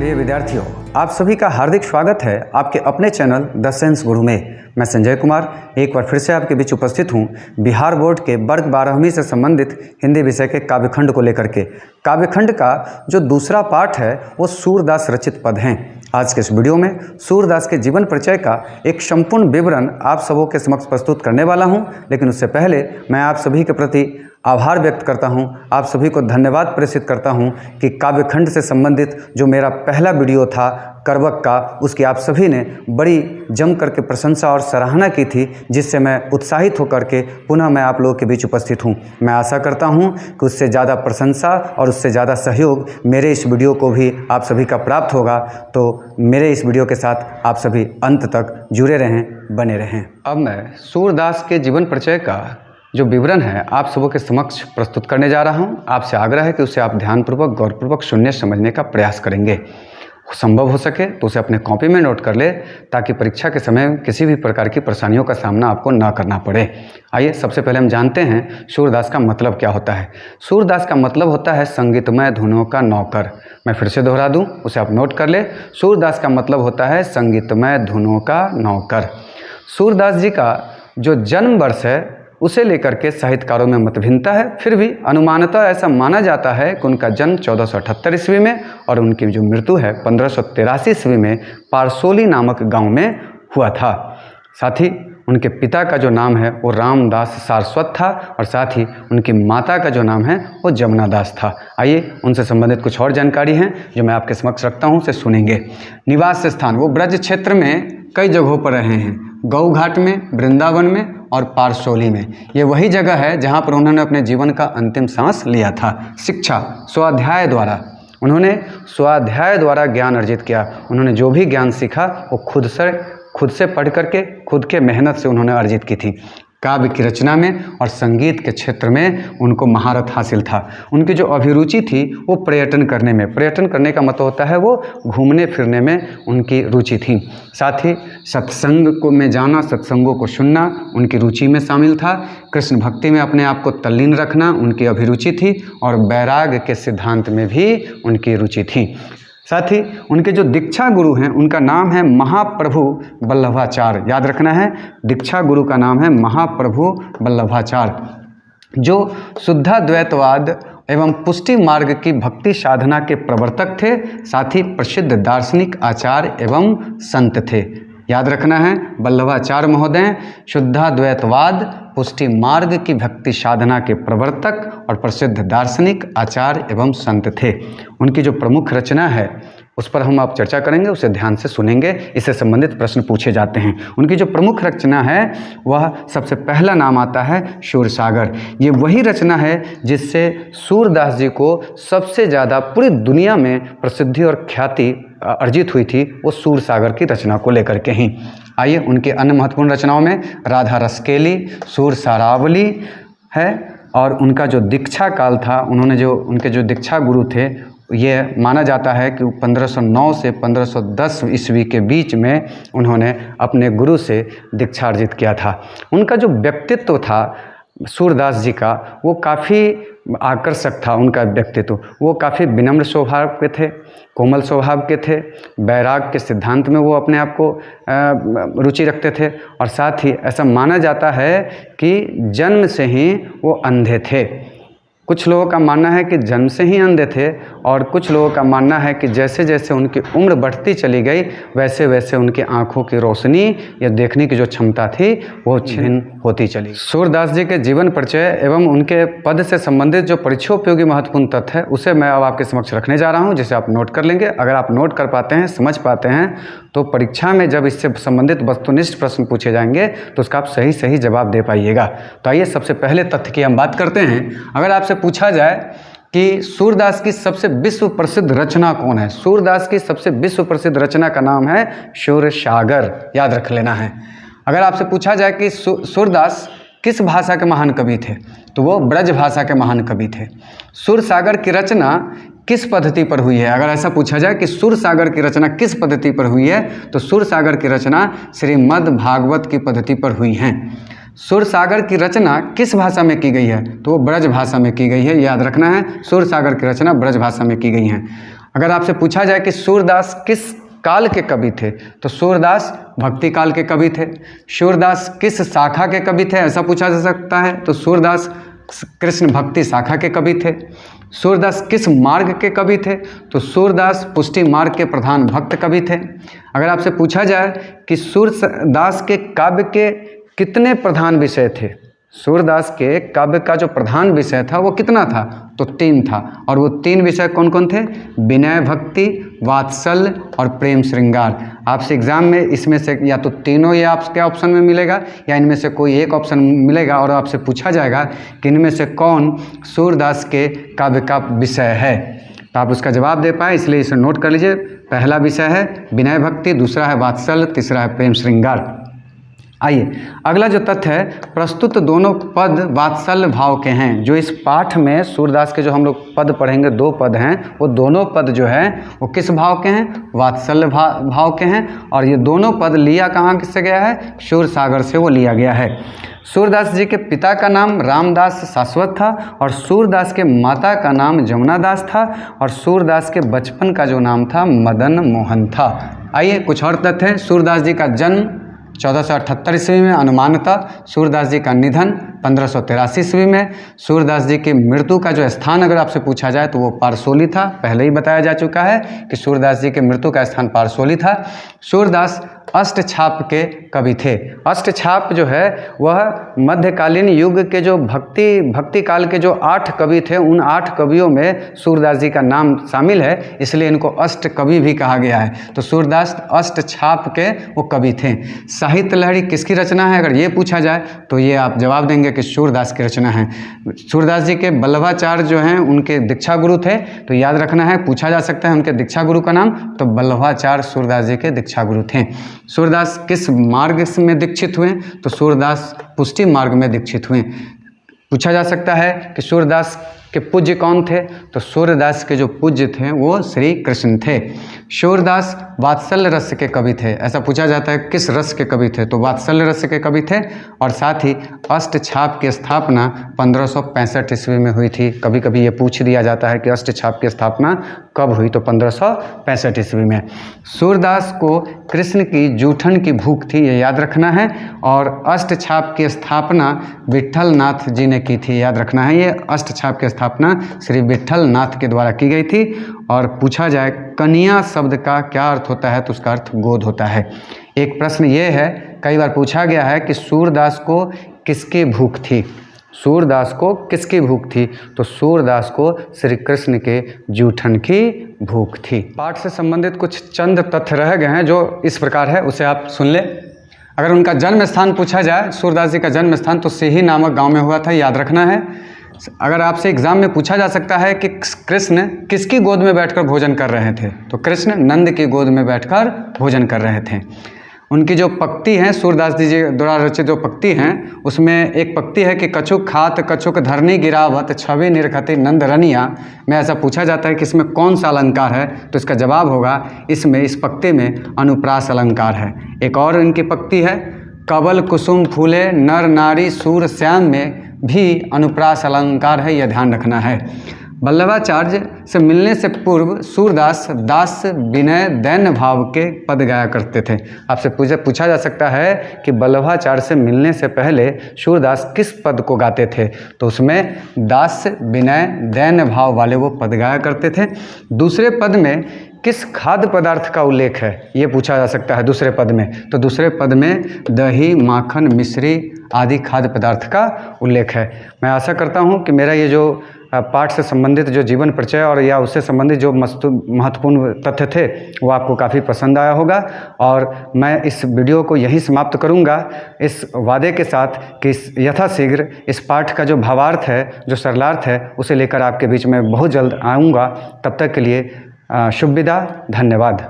प्रिय विद्यार्थियों, आप सभी का हार्दिक स्वागत है आपके अपने चैनल द सेंस गुरु में। मैं संजय कुमार एक बार फिर से आपके बीच उपस्थित हूँ बिहार बोर्ड के वर्ग 12वीं से संबंधित हिंदी विषय के काव्यखंड को लेकर के। काव्यखंड का जो दूसरा पार्ट है वो सूरदास रचित पद हैं। आज के इस वीडियो में सूरदास के जीवन परिचय का एक संपूर्ण विवरण आप सबों के समक्ष प्रस्तुत करने वाला हूं। लेकिन उससे पहले मैं आप सभी के प्रति आभार व्यक्त करता हूं, आप सभी को धन्यवाद प्रेषित करता हूं कि काव्यखंड से संबंधित जो मेरा पहला वीडियो था करवक का, उसकी आप सभी ने बड़ी जम करके प्रशंसा और सराहना की थी, जिससे मैं उत्साहित होकर के पुनः मैं आप लोगों के बीच उपस्थित हूं। मैं आशा करता हूं कि उससे ज़्यादा प्रशंसा और उससे ज़्यादा सहयोग मेरे इस वीडियो को भी आप सभी का प्राप्त होगा। तो मेरे इस वीडियो के साथ आप सभी अंत तक जुड़े रहें, बने रहें। अब मैं सूरदास के जीवन परिचय का जो विवरण है आप सबों के समक्ष प्रस्तुत करने जा रहा हूं। आपसे आग्रह है कि उसे आप ध्यानपूर्वक गौरपूर्वक सुनने समझने का प्रयास करेंगे। संभव हो सके तो उसे अपने कॉपी में नोट कर ले, ताकि परीक्षा के समय किसी भी प्रकार की परेशानियों का सामना आपको ना करना पड़े। आइए सबसे पहले हम जानते हैं सूरदास का मतलब क्या होता है। सूरदास का मतलब होता है संगीतमय धुनों का नौकर। मैं फिर से दोहरा दूं, उसे आप नोट कर ले। सूरदास का मतलब होता है संगीतमय धुनों का नौकर। सूरदास जी का जो जन्म वर्ष है उसे लेकर के साहित्यकारों में मतभिन्नता है। फिर भी अनुमानतः ऐसा माना जाता है कि उनका जन्म 1478 ईस्वी में और उनकी जो मृत्यु है 1583 ईस्वी में पारसोली नामक गांव में हुआ था। साथ ही उनके पिता का जो नाम है वो रामदास सारस्वत था और साथ ही उनकी माता का जो नाम है वो जमुना दास था। आइए उनसे संबंधित कुछ और जानकारी हैं जो मैं आपके समक्ष रखता हूँ, उसे सुनेंगे। निवास स्थान, वो ब्रज क्षेत्र में कई जगहों पर रहे हैं। गौ घाट में, वृंदावन में और पारसोली में। ये वही जगह है जहाँ पर उन्होंने अपने जीवन का अंतिम सांस लिया था। शिक्षा, स्वाध्याय द्वारा, उन्होंने स्वाध्याय द्वारा ज्ञान अर्जित किया। उन्होंने जो भी ज्ञान सीखा वो खुद से पढ़ करके खुद के मेहनत से उन्होंने अर्जित की थी। काव्य की रचना में और संगीत के क्षेत्र में उनको महारत हासिल था। उनकी जो अभिरुचि थी वो पर्यटन करने में, पर्यटन करने का मतलब होता है वो घूमने फिरने में उनकी रुचि थी। साथ ही सत्संग को में जाना, सत्संगों को सुनना उनकी रुचि में शामिल था। कृष्ण भक्ति में अपने आप को तल्लीन रखना उनकी अभिरुचि थी और वैराग्य के सिद्धांत में भी उनकी रुचि थी। साथ ही उनके जो दीक्षा गुरु हैं उनका नाम है महाप्रभु वल्लभाचार्य। याद रखना है, दीक्षा गुरु का नाम है महाप्रभु वल्लभाचार्य, जो शुद्धाद्वैतवाद एवं पुष्टि मार्ग की भक्ति साधना के प्रवर्तक थे। साथ ही प्रसिद्ध दार्शनिक आचार्य एवं संत थे। याद रखना है, वल्लभाचार्य महोदय शुद्धाद्वैतवाद पुष्टि मार्ग की भक्ति साधना के प्रवर्तक और प्रसिद्ध दार्शनिक आचार्य एवं संत थे। उनकी जो प्रमुख रचना है उस पर हम आप चर्चा करेंगे, उसे ध्यान से सुनेंगे। इससे संबंधित प्रश्न पूछे जाते हैं। उनकी जो प्रमुख रचना है वह सबसे पहला नाम आता है सूरसागर। ये वही रचना है जिससे सूरदास जी को सबसे ज़्यादा पूरी दुनिया में प्रसिद्धि और ख्याति अर्जित हुई थी, वो सूरसागर की रचना को लेकर के ही। आइए उनके अन्य महत्वपूर्ण रचनाओं में राधा रसकेली, सूरसारावली है और उनका जो दीक्षा काल था, उन्होंने जो उनके जो दीक्षा गुरु थे ये माना जाता है कि 1509 से 1510 ईस्वी के बीच में उन्होंने अपने गुरु से दीक्षा अर्जित किया था। उनका जो व्यक्तित्व था सूरदास जी का वो काफ़ी आकर्षक था। उनका व्यक्तित्व वो काफ़ी विनम्र स्वभाव के थे, कोमल स्वभाव के थे। वैराग के सिद्धांत में वो अपने आप को रुचि रखते थे और साथ ही ऐसा माना जाता है कि जन्म से ही वो अंधे थे। कुछ लोगों का मानना है कि जन्म से ही अंधे थे और कुछ लोगों का मानना है कि जैसे जैसे उनकी उम्र बढ़ती चली गई वैसे वैसे उनकी आंखों की रोशनी या देखने की जो क्षमता थी वो छिन्न होती चली। सूरदास जी के जीवन परिचय एवं उनके पद से संबंधित जो परीक्षोपयोगी महत्वपूर्ण तथ्य है उसे मैं अब आपके समक्ष रखने जा रहा हूँ, जिसे आप नोट कर लेंगे। अगर आप नोट कर पाते हैं, समझ पाते हैं, तो परीक्षा में जब इससे संबंधित वस्तुनिष्ठ प्रश्न पूछे जाएंगे तो उसका आप सही जवाब दे पाइएगा। तो आइए सबसे पहले तथ्य की हम बात करते हैं। अगर आपसे पूछा जाए कि सूरदास की सबसे विश्व प्रसिद्ध रचना कौन है, सूरदास की सबसे विश्व प्रसिद्ध रचना का नाम है सूरसागर। याद रख लेना है। अगर आपसे पूछा जाए कि सूरदास किस भाषा के महान कवि थे, तो वो ब्रज भाषा के महान कवि थे। सूरसागर की रचना किस पद्धति पर हुई है? अगर ऐसा पूछा जाए कि सूरसागर की रचना किस पद्धति पर हुई है, तो सूरसागर की रचना श्रीमद् भागवत की पद्धति पर हुई है। सूरसागर की रचना किस भाषा में की गई है, तो वो ब्रज भाषा में की गई है। याद रखना है, सूरसागर की रचना ब्रज भाषा में की गई है। अगर आपसे पूछा जाए कि सूरदास किस काल के कवि थे, तो सूरदास भक्ति काल के कवि थे। सूरदास किस शाखा के कवि थे, ऐसा पूछा जा सकता है, तो सूरदास कृष्ण भक्ति शाखा के कवि थे। सूरदास किस मार्ग के कवि थे, तो सूरदास पुष्टि मार्ग के प्रधान भक्त कवि थे। अगर आपसे पूछा जाए कि सूरदास के काव्य के कितने प्रधान विषय थे, सूरदास के काव्य का जो प्रधान विषय था वो कितना था, तो 3 था। और वो 3 विषय कौन कौन थे, विनय भक्ति, वात्सल्य और प्रेम श्रृंगार। आपसे एग्जाम में इसमें से या तो तीनों ये आपके ऑप्शन में मिलेगा या इनमें से कोई एक ऑप्शन मिलेगा, और आपसे पूछा जाएगा कि इनमें से कौन सूरदास के काव्य का विषय है, तो आप उसका जवाब दे पाए, इसलिए इसे नोट कर लीजिए। पहला विषय है विनय भक्ति, दूसरा है वात्सल्य, तीसरा है प्रेम श्रृंगार। आइए अगला जो तथ्य है, प्रस्तुत दोनों पद वात्सल्य भाव के हैं। जो इस पाठ में सूरदास के जो हम लोग पद पढ़ेंगे, 2 पद हैं, वो दोनों पद जो है वो किस भाव के हैं, वात्सल्य भाव के हैं। और ये दोनों पद लिया कहाँ से गया है, क्षीर सागर से वो लिया गया है। सूरदास जी के पिता का नाम रामदास शाश्वत था और सूरदास के माता का नाम जमुना दास था और सूरदास के बचपन का जो नाम था मदन मोहन था। आइए कुछ और तथ्य हैं। सूरदास जी का जन्म 1478 ईस्वी में अनुमानतः, सूरदास जी का निधन 1583 ईस्वी में। सूरदास जी की मृत्यु का जो स्थान अगर आपसे पूछा जाए तो वो पारसोली था, पहले ही बताया जा चुका है कि सूरदास जी के मृत्यु का स्थान पारसोली था। सूरदास अष्टछाप के कवि थे। अष्टछाप जो है वह मध्यकालीन युग के जो भक्ति काल के जो 8 कवि थे, उन 8 कवियों में सूरदास जी का नाम शामिल है, इसलिए इनको अष्ट कवि भी कहा गया है। तो सूरदास अष्टछाप के वो कवि थे। साहित्य लहरी किसकी रचना है, अगर ये पूछा जाए तो ये आप जवाब देंगे कि सूरदास की रचना है। सूरदास जी के वल्लभाचार्य जो हैं उनके दीक्षा गुरु थे, तो याद रखना है, पूछा जा सकता है उनके दीक्षा गुरु का नाम, तो वल्लभाचार्य सूरदास जी के दीक्षा गुरु थे। सूरदास किस मार्ग में दीक्षित हुए, तो सूरदास पुष्टि मार्ग में दीक्षित हुए। पूछा जा सकता है कि सूरदास के पूज्य कौन थे, तो सूरदास के जो पूज्य थे वो श्री कृष्ण थे। सूरदास वात्सल्य रस के कवि थे, ऐसा पूछा जाता है किस रस के कवि थे, तो वात्सल्य रस के कवि थे। और साथ ही अष्टछाप की स्थापना 1565 ईस्वी में हुई थी। कभी कभी ये पूछ दिया जाता है कि अष्टछाप की स्थापना कब हुई, तो 1565 ईस्वी में। सूरदास को कृष्ण की जूठन की भूख थी, ये याद रखना है। और अष्टछाप की स्थापना विट्ठल नाथ जी ने की थी, याद रखना है। ये अष्टछाप की स्थापना श्री विट्ठल नाथ के द्वारा की गई थी। और पूछा जाए कन्या शब्द का क्या अर्थ होता है, तो उसका अर्थ गोद होता है। एक प्रश्न ये है, कई बार पूछा गया है कि सूरदास को किसकी भूख थी, सूरदास को किसकी भूख थी, तो सूरदास को श्री कृष्ण के जूठन की भूख थी। पाठ से संबंधित कुछ चंद तथ्य रह गए हैं जो इस प्रकार है, उसे आप सुन लें। अगर उनका जन्म स्थान पूछा जाए, सूरदास जी का जन्म स्थान तो सिही नामक गांव में हुआ था, याद रखना है। अगर आपसे एग्जाम में पूछा जा सकता है कि कृष्ण किसकी गोद में बैठकर भोजन कर रहे थे, तो कृष्ण नंद की गोद में बैठकर भोजन कर रहे थे। उनकी जो पंक्ति हैं, सूरदास जी द्वारा रचित जो पंक्ति हैं, उसमें एक पंक्ति है कि कछुक खात कछुक धरनी गिरावत छवि निरखति नंद रनिया में। ऐसा पूछा जाता है कि इसमें कौन सा अलंकार है, तो इसका जवाब होगा इसमें, इस पंक्ति में अनुप्रास अलंकार है। एक और इनकी पंक्ति है, कवल कुसुम फूले नर नारी सूर श्याम में भी अनुप्रास अलंकार है, यह ध्यान रखना है। वल्लभाचार्य से मिलने से पूर्व सूरदास दास विनय दैन्य भाव के पद गाया करते थे। आपसे पूछा जा सकता है कि वल्लभाचार्य से मिलने से पहले सूरदास किस पद को गाते थे, तो उसमें दास विनय दैन्य भाव वाले वो पद गाया करते थे। दूसरे पद में किस खाद्य पदार्थ का उल्लेख है, ये पूछा जा सकता है दूसरे पद में, तो दूसरे पद में दही माखन मिश्री आदि खाद्य पदार्थ का उल्लेख है। मैं आशा करता हूँ कि मेरा ये जो पाठ से संबंधित जो जीवन परिचय और या उससे संबंधित जो महत्वपूर्ण तथ्य थे वो आपको काफ़ी पसंद आया होगा। और मैं इस वीडियो को यहीं समाप्त करूंगा इस वादे के साथ कि यथाशीघ्र इस पाठ का जो भावार्थ है, जो सरलार्थ है, उसे लेकर आपके बीच में बहुत जल्द आऊँगा। तब तक के लिए शुभ विदा, धन्यवाद।